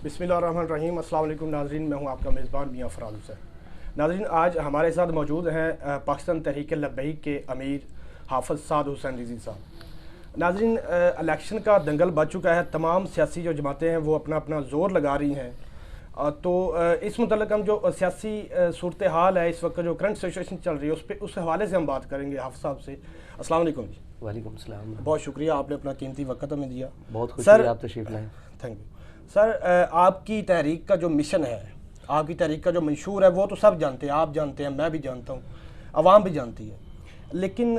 बिस्मिल्लाहिर्रहमानिर्रहीम। अस्सलाम वालेकुम नाज़रीन, मैं हूं आपका मेज़बान मियां फ़राज हुसैन। नाज़रीन, आज हमारे साथ मौजूद हैं पाकिस्तान तहरीक लब्बैक के अमीर हाफ़िज़ साद हुसैन रिज़वी साहब। नाज़रीन, इलेक्शन का दंगल बच चुका है, तमाम सियासी जो जमातें हैं वो अपना अपना ज़ोर लगा रही हैं। तो इस मुतल्लिक़ हम जो सियासी सूरत हाल है इस वक्त जो करंट सिचुएशन चल रही है उस हवाले से हम बात करेंगे हाफ़िज़ साहब से। अस्सलाम वालेकुम जी। वालेकुम सलाम। बहुत शुक्रिया, आपने अपना कीमती वक्त हमें दिया। बहुत खुशी है आप तशरीफ़ लाए। Thank you sir. आपकी तहरीक का जो मिशन है, आपकी तहरीक का जो मंशूर है वो तो सब जानते हैं, आप जानते हैं, मैं भी जानता हूँ, आवाम भी जानती है। लेकिन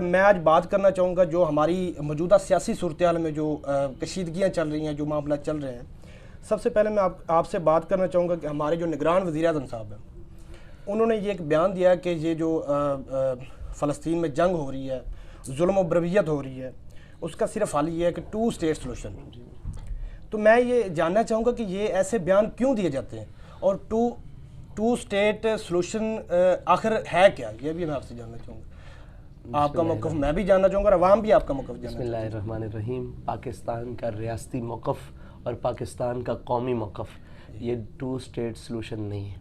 मैं आज बात करना चाहूँगा जो हमारी मौजूदा सियासी सूरत हाल में जो कशीदगियाँ चल रही हैं, जो मामला चल रहे हैं। सबसे पहले मैं आपसे बात करना चाहूँगा कि हमारे जो निगरान वज़ीर-ए-आज़म साहब हैं, उन्होंने ये एक बयान दिया कि ये जो फ़लस्तीन में जंग हो रही है, जुल्म व बरबरियत हो रही है, उसका सिर्फ हल ये है कि 2 स्टेट सोल्यूशन। तो मैं ये जानना चाहूँगा कि ये ऐसे बयान क्यों दिए जाते हैं और टू स्टेट सोल्यूशन आखिर है क्या, ये भी मैं आपसे जानना चाहूँगा। आपका मौक़िफ़ मैं भी जानना चाहूँगा और अवाम भी आपका मौक़िफ़ जानना चाहूँगा। बिस्मिल्लाहिर्रहमानिर्रहीम। पाकिस्तान का रियासती मौक़िफ़ और पाकिस्तान का कौमी मौक़िफ़, ये 2 स्टेट सोल्यूशन नहीं है।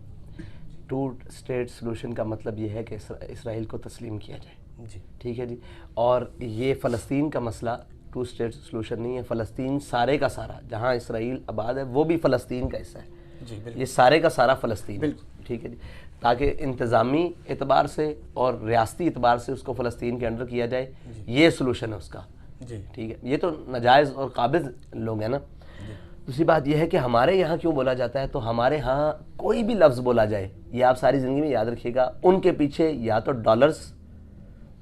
2 स्टेट सोल्यूशन का मतलब ये है कि इसराइल को तस्लीम किया जाए जी, ठीक है जी। और ये फ़लस्तीन का मसला 2 स्टेट सोल्यूशन नहीं है। फ़लस्तीन सारे का सारा, जहाँ इसराइल आबाद है वो भी फ़लस्तीन का हिस्सा है जी, ये सारे का सारा फ़लस्तीन है, बिल्कुल ठीक है जी। ताकि इंतज़ामी एतबार से और रियासती एतबार से उसको फ़लस्तीन के अंडर किया जाए, ये सोल्यूशन है उसका जी, ठीक है। ये तो नाजायज़ और काबिज़ लोग हैं ना। दूसरी बात यह है कि हमारे यहाँ क्यों बोला जाता है, तो हमारे यहाँ कोई भी लफ्ज़ बोला जाए, ये आप सारी ज़िंदगी में याद रखिएगा, उनके पीछे या तो डॉलर्स,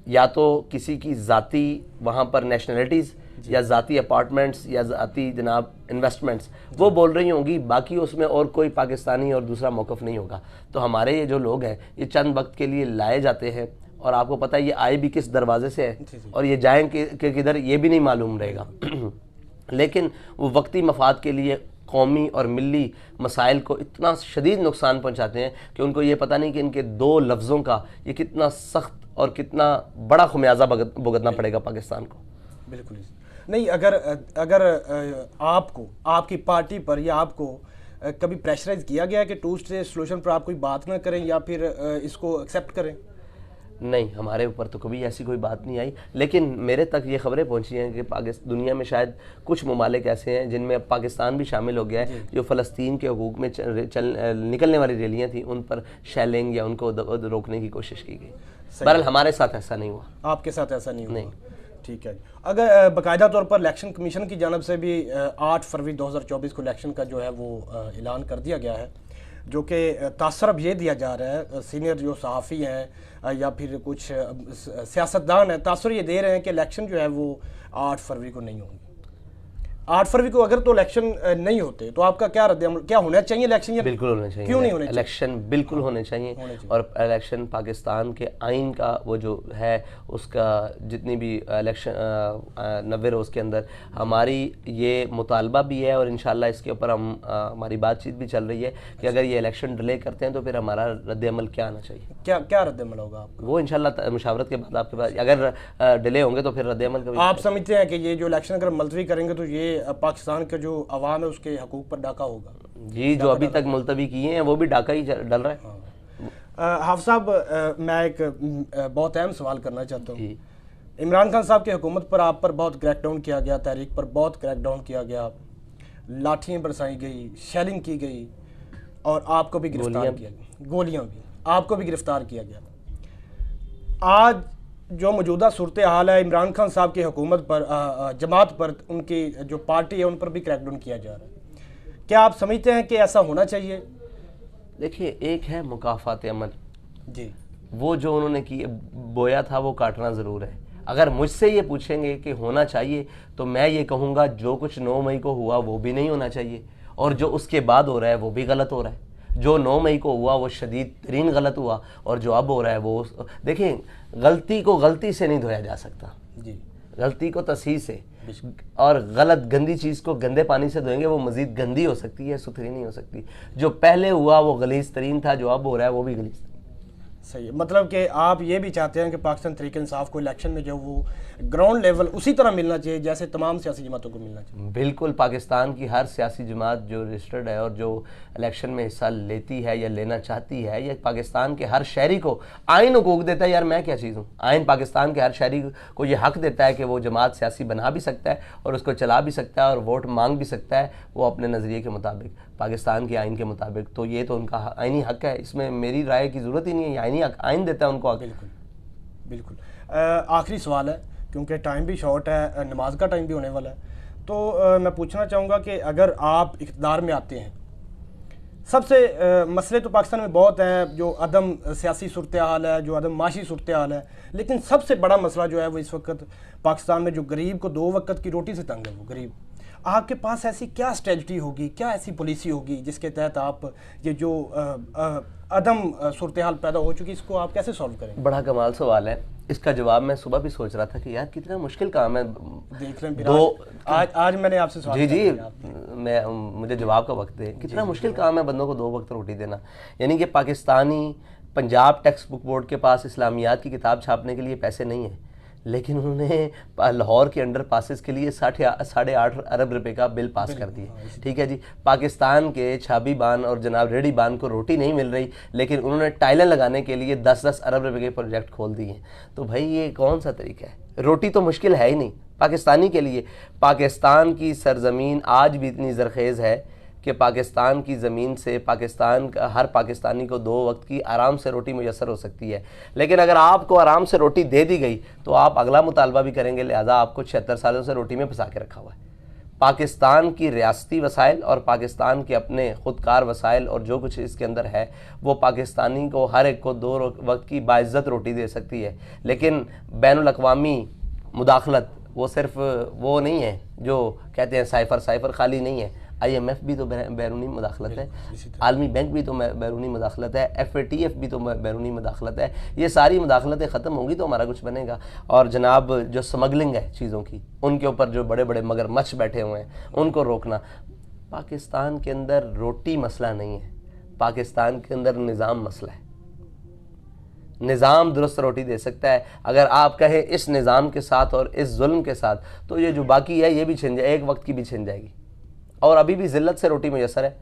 या तो किसी की ज़ाती वहाँ पर नेशनलिटीज़, या ज़ाती अपार्टमेंट्स, या ज़ाती जनाब इन्वेस्टमेंट्स वो बोल रही होंगी। बाकी उसमें और कोई पाकिस्तानी और दूसरा मौक़िफ़ नहीं होगा। तो हमारे ये जो लोग हैं ये चंद वक्त के लिए लाए जाते हैं और आपको पता है ये आए भी किस दरवाजे से है और ये जाएँ कि किधर ये भी नहीं मालूम रहेगा लेकिन वो वक्ती मफाद के लिए कौमी और मिली मसाइल को इतना शदीद नुकसान पहुँचाते हैं कि उनको ये पता नहीं कि इनके 2 लफ्ज़ों का ये कितना सख्त और कितना बड़ा खुमियाजा भुगतना पड़ेगा पाकिस्तान को। बिल्कुल नहीं। अगर आपको, आपकी पार्टी पर या आपको कभी प्रेशराइज किया गया है कि 2 स्टेट सोल्यूशन पर आप कोई बात ना करें या फिर इसको एक्सेप्ट करें? नहीं, हमारे ऊपर तो कभी ऐसी कोई बात नहीं आई, लेकिन मेरे तक ये खबरें पहुंची हैं कि दुनिया में शायद कुछ ममालिक ऐसे हैं जिनमें अब पाकिस्तान भी शामिल हो गया है, जो फ़लस्तीन के हकूक़ में निकलने वाली रैलियाँ थी उन पर शेलिंग या उनको रोकने की कोशिश की गई। बहरहाल हमारे साथ ऐसा नहीं हुआ। आपके साथ ऐसा नहीं हुआ? ठीक है। अगर बाकायदा तौर पर इलेक्शन कमीशन की जानब से भी 8 फरवरी 2024 को इलेक्शन का जो है वो ऐलान कर दिया गया है, जो कि तासर अब ये दिया जा रहा है, सीनियर जो सहाफ़ी हैं या फिर कुछ सियासतदान हैं, तासर ये दे रहे हैं कि इलेक्शन जो है वो 8 फरवरी को नहीं होंगे। 8 फरवरी को अगर तो इलेक्शन नहीं होते तो आपका क्या रद्द-ए-अमल, क्या होना चाहिए इलेक्शन? या बिल्कुल होने चाहिए। क्यों नहीं होने चाहिए? इलेक्शन बिल्कुल होने चाहिए और इलेक्शन पाकिस्तान के आइन का वो जो है उसका जितनी भी इलेक्शन 90 रोज़ के अंदर हमारी ये मुतालबा भी है और इंशाल्लाह इसके ऊपर हम हमारी बातचीत भी चल रही है कि अगर ये इलेक्शन डिले करते हैं तो फिर हमारा रद्द-ए-अमल क्या आना चाहिए। क्या रद्द-ए-अमल होगा आपका? वो इंशाल्लाह मुशावरत के बाद आपके पास, अगर डिले होंगे तो फिर रद्द-ए-अमल का। आप समझते हैं कि ये जो इलेक्शन अगर मुलतवी करेंगे तो ये पाकिस्तान के जो अवाम है उसके हकूक़ पर डाका होगा? जी, जो अभी तक मुलतवी किए हैं वो भी डाका ही डल रहा है। हाफ़िज़ साहब, मैं एक बहुत अहम सवाल करना चाहता हूँ। इमरान खान साहब की हुकूमत पर आप पर बहुत क्रैकडाउन किया गया, तहरीक पर बहुत क्रैकडाउन किया गया, लाठियाँ बरसाई गई, शेलिंग की गई और आपको भी गिरफ्तार किया गया, गोलियाँ भी, आपको भी गिरफ्तार किया गया। आज जो मौजूदा सूरत हाल है, इमरान खान साहब की हुकूमत पर, जमात पर, उनकी जो पार्टी है उन पर भी क्रैकडाउन किया जा रहा है। क्या आप समझते हैं कि ऐसा होना चाहिए? देखिए, एक है मुकाफ़ात अमल जी, वो जो उन्होंने की बोया था वो काटना ज़रूर है। अगर मुझसे ये पूछेंगे कि होना चाहिए तो मैं ये कहूँगा जो कुछ 9 मई को हुआ वो भी नहीं होना चाहिए और जो उसके बाद हो रहा है वो भी गलत हो रहा है। जो 9 मई को हुआ वो शदीद तरीन गलत हुआ और जो अब हो रहा है वो, देखिए, गलती को गलती से नहीं धोया जा सकता जी, गलती को तसहीह से, और गलत गंदी चीज़ को गंदे पानी से धोएंगे वो मज़ीद गंदी हो सकती है, सुथरी नहीं हो सकती। जो पहले हुआ वो गलीज़ तरीन था, जो अब हो रहा है वो भी गलीज़। सही है, मतलब कि आप ये भी चाहते हैं कि पाकिस्तान तहरीक इंसाफ को इलेक्शन में जो वो ग्राउंड लेवल उसी तरह मिलना चाहिए जैसे तमाम सियासी जमातों को मिलना चाहिए। बिल्कुल, पाकिस्तान की हर सियासी जमात जो रजिस्टर्ड है और जो इलेक्शन में हिस्सा लेती है या लेना चाहती है, या पाकिस्तान के हर शहरी को आइन हुकूक देता है। यार मैं क्या चीज़ हूँ? आइन पाकिस्तान के हर शहरी को ये हक देता है कि वो जमात सियासी बना भी सकता है और उसको चला भी सकता है और वोट मांग भी सकता है वो अपने नज़रिए के मुताबिक, पाकिस्तान के आइन के मुताबिक। तो ये तो उनका आइनी हक है, इसमें मेरी राय की ज़रूरत ही नहीं है, ये आइनी हक, आइन देता है उनको हक। बिल्कुल बिल्कुल। आखिरी सवाल है क्योंकि टाइम भी शॉर्ट है, नमाज का टाइम भी होने वाला है, तो मैं पूछना चाहूँगा कि अगर आप इक़्तिदार में आते हैं, सबसे मसले तो पाकिस्तान में बहुत हैं, जो अदम सियासी सूरत हाल है, जो अदम माशी सूरत हाल है, लेकिन सबसे बड़ा मसला जो है वो इस वक्त पाकिस्तान में जो गरीब को 2 वक्त की रोटी से तंग है वो गरीब। आपके पास ऐसी क्या स्ट्रेटजी होगी, क्या ऐसी पॉलिसी होगी जिसके तहत आप ये जो अदम सूरत हाल पैदा हो चुकी इसको आप कैसे सॉल्व करेंगे? बड़ा कमाल सवाल है, इसका जवाब मैं सुबह भी सोच रहा था कि यार कितना मुश्किल काम है। देख लें दो आज मैंने आपसे सवाल जी मैं मुझे जवाब का वक्त दे। कितना मुश्किल काम है बंदों को 2 वक्त रोटी देना। यानी कि Pakistani Punjab text book board के पास इस्लामियात की किताब छापने के लिए पैसे नहीं है, लेकिन उन्होंने लाहौर के अंडर पासिस के लिए 8.5 अरब रुपए का बिल पास कर दिया। ठीक है जी, पाकिस्तान के छाबी बान और जनाब रेडी बान को रोटी नहीं मिल रही, लेकिन उन्होंने टाइलें लगाने के लिए 10-10 अरब रुपए के प्रोजेक्ट खोल दिए। तो भाई ये कौन सा तरीका है? रोटी तो मुश्किल है ही नहीं पाकिस्तानी के लिए। पाकिस्तान की सरजमीन आज भी इतनी जरखेज़ है कि पाकिस्तान की ज़मीन से पाकिस्तान का हर पाकिस्तानी को 2 वक्त की आराम से रोटी मुयसर हो सकती है। लेकिन अगर आपको आराम से रोटी दे दी गई तो आप अगला मुतालबा भी करेंगे, लिहाजा आपको 76 सालों से रोटी में फंसा के रखा हुआ है। पाकिस्तान की रियासती वसाइल और पाकिस्तान के अपने ख़ुदकार वसाइल और जो कुछ इसके अंदर है वो पाकिस्तानी को हर एक को 2 वक्त की बाइज़्ज़त रोटी दे सकती है। लेकिन बैनुल अक़वामी मुदाखलत वो सिर्फ वो नहीं है जो कहते हैं साइफ़र खाली नहीं है। IMF भी तो बैरूनी मुदाखलत है, आलमी बैंक भी तो बैरूनी मुदाखलत है, FATF भी तो बैरूनी मुदाखलत है। ये सारी मुदाखलतें ख़त्म होंगी तो हमारा कुछ बनेगा। और जनाब जो स्मगलिंग है चीज़ों की, उनके ऊपर जो बड़े बड़े मगरमच्छ बैठे हुए हैं उनको रोकना। पाकिस्तान के अंदर रोटी मसला नहीं है, पाकिस्तान के अंदर निज़ाम मसला है। निज़ाम दुरुस्त रोटी दे सकता है। अगर आप कहें इस निज़ाम के साथ और इस जुल्म के साथ, तो ये जो बाकी है ये भी छिन जाए, 1 वक्त की भी छिन जाएगी। और अभी भी ज़िल्लत से रोटी मुयसर है,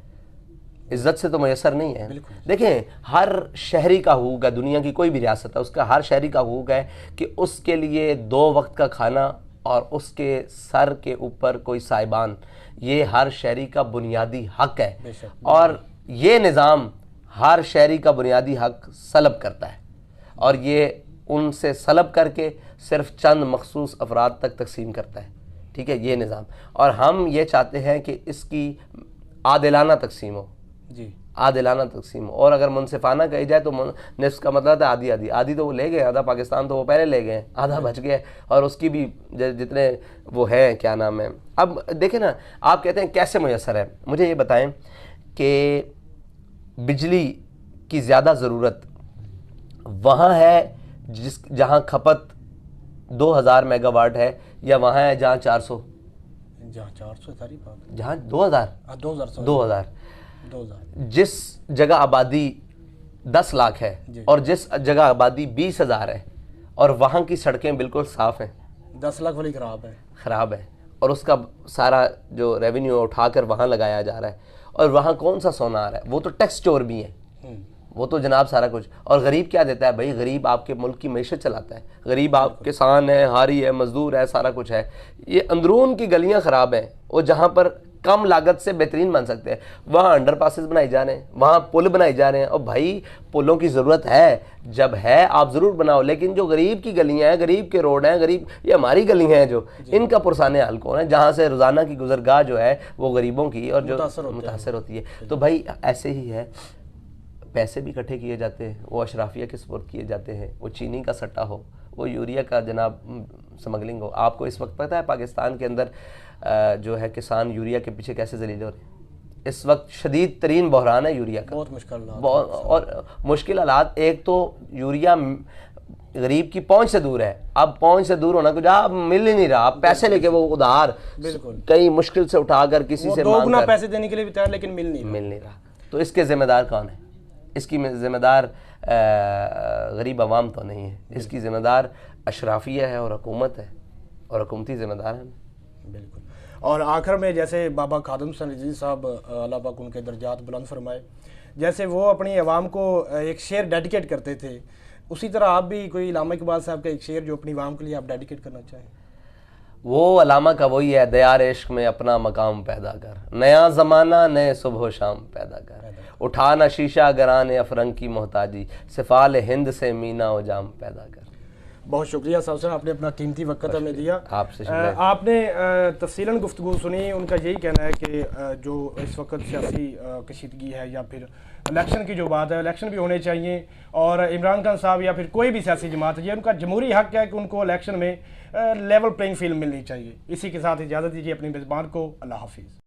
इज़्ज़त से तो मुयसर नहीं है। देखें, हर शहरी का हुकूक है, दुनिया की कोई भी रियासत है उसका हर शहरी का हुकूक है कि उसके लिए 2 वक्त का खाना और उसके सर के ऊपर कोई साइबान, ये हर शहरी का बुनियादी हक है। और ये निज़ाम हर शहरी का बुनियादी हक सलब करता है और ये उनसे सलब करके सिर्फ चंद मखसूस अफराद तक तकसीम करता है। ठीक है, ये निज़ाम। और हम ये चाहते हैं कि इसकी आदिलाना तकसीम हो जी, आदिलाना तकसीम हो। और अगर मुनसिफाना कही जाए तो निस्फ का मतलब है आधी आधी। आधी तो वो ले गए, आधा पाकिस्तान तो वो पहले ले गए, आधा बच गया और उसकी भी जितने वो है क्या नाम है। अब देखें ना, आप कहते हैं कैसे मुयसर है, मुझे ये बताएं कि बिजली की ज़्यादा ज़रूरत वहाँ है जहाँ खपत 2000 मेगावाट है, या वहाँ है जहाँ 400? जहाँ 400 सारी बात, जहाँ 2000 2000 जिस जगह आबादी 10 लाख है और जिस जगह आबादी 20,000 है और वहाँ की सड़कें बिल्कुल साफ़ हैं, 10 लाख वाली ख़राब है और उसका सारा जो रेवेन्यू उठाकर वहाँ लगाया जा रहा है। और वहाँ कौन सा सोना आ रहा है? वो तो टैक्स चोर भी है, वो तो जनाब सारा कुछ। और गरीब क्या देता है भाई? गरीब आपके मुल्क की मैशत चलाता है। गरीब आप किसान है, हारी है, मजदूर है, सारा कुछ है। ये अंदरून की गलियां ख़राब हैं, वो जहाँ पर कम लागत से बेहतरीन बन सकते हैं वहाँ अंडर पासेस बनाए जा रहे हैं, वहाँ पुल बनाए जा रहे हैं। और भाई पुलों की ज़रूरत है, जब है आप ज़रूर बनाओ, लेकिन जो गरीब की गलियाँ हैं, गरीब के रोड हैं, गरीब ये हमारी गलियाँ हैं जो इनका पुरसाने हाल कौन है, जहाँ से रोज़ाना की गुजरगाह जो है वो गरीबों की और जो मुतासर होती है। तो भाई ऐसे ही है, पैसे भी इकट्ठे किए जाते हैं, वो अशराफिया के सुपुर्द किए जाते हैं, वो चीनी का सट्टा हो, वो यूरिया का जनाब स्मगलिंग हो। आपको इस वक्त पता है पाकिस्तान के अंदर जो है किसान यूरिया के पीछे कैसे जलील हो रहे हैं? इस वक्त शदीद तरीन बहरान है यूरिया का, बहुत मुश्किल और मुश्किल हालात। एक तो यूरिया गरीब की पहुंच से दूर है, अब पहुंच से दूर होना कुछ आप मिल ही नहीं रहा, आप पैसे लेके वो उधार कई मुश्किल से उठाकर किसी से दोगुना पैसे देने के लिए भी तैयार, लेकिन मिल नहीं रहा। तो इसके जिम्मेदार कौन है? इसकी ज़िम्मेदार गरीब आवाम तो नहीं है, इसकी ज़िम्मेदार अशराफिया है और हुकूमत है, और हुकूमती ज़िम्मेदार है। बिल्कुल। और आखिर में जैसे बाबा खादम हसन रिजवी साहब अल्लाह पाक उनके दर्जात बुलंद फरमाए, जैसे वो अपनी आवाम को एक शेर डेडिकेट करते थे, उसी तरह आप भी कोई इलामा इकबाल साहब का एक शेर जो अपनी आवाम के लिए आप डेडिकेट करना चाहें? वो अलामा का वही है, दयार इश्क में अपना मकाम पैदा कर, नया ज़माना नए सुबह शाम पैदा कर, उठाना शीशा गराने अफरंग की मोहताजी, सिफाल हिंद से मीना व जाम पैदा कर। बहुत शुक्रिया साहब साहब, आपने अपना कीमती वक्त हमें दिया। आपसे आपने तफसीलन गुफ्तगू सुनी। उनका यही कहना है कि जो इस वक्त सियासी कशीदगी है या फिर इलेक्शन की जो बात है, इलेक्शन भी होने चाहिए, और इमरान खान साहब या फिर कोई भी सियासी जमात है, ये उनका जमहूरी हक है कि उनको इलेक्शन में लेवल प्लेइंग फील्ड मिलनी चाहिए। इसी के साथ इजाज़त दीजिए अपनी मेज़बान को। अल्लाह हाफिज़।